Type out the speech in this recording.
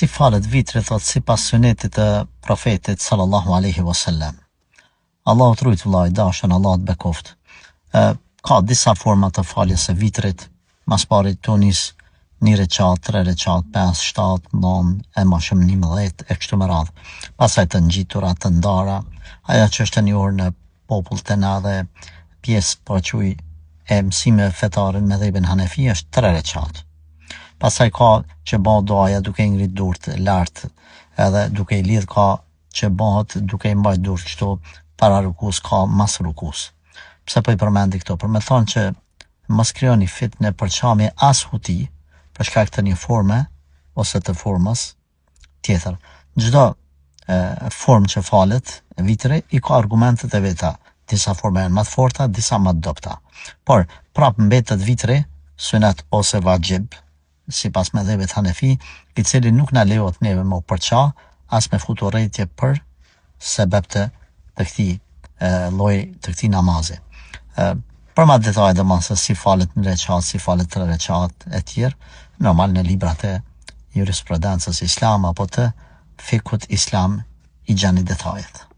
si falet vitri, thot, sipas sunetit të profetit sallallahu alaihi wasallam. Allahu të rujt vëllai dashën, Allah të bekoft. Ka disa forma të faljes së vitrit. Mas pari tunis 1 recat, 3 recat, 5, 7, 9, e ma shumë 11 e kështu me radhë. Pasaj të ngjitura, të ndara, aja që është e njohur në popull të na dhe pjesë po quj e mësime fetare me dhejbin Hanefi është 3 recat. Pasaj ka që bëhet duaja duke ngrit durt lart, edhe duke i lidh, ka që bëhet duke i mbajt durt kështu para rukus, ka mas rukus. Pse po i përmendi këto? Për me thonë që mos krijoni fitnë për çamje as huti për shkak të një forme ose të formës tjetër. Çdo formë që falet vitri i ka argumentet e veta. Disa forma janë më të forta, disa më të dobta. Por prap mbetet vitri sunet ose vajib, sipas mëdhëve Hanefi, i cili nuk na lejohet neve më përça as me futur rretje për sebeb të këtij lloji të këtij namazi. Për ma detaje dhe se si falet 1 recat, si falet 3 recat e tjerë, normal në librat e jurisprudencës islam apo të fikut islam i gjeni detajet.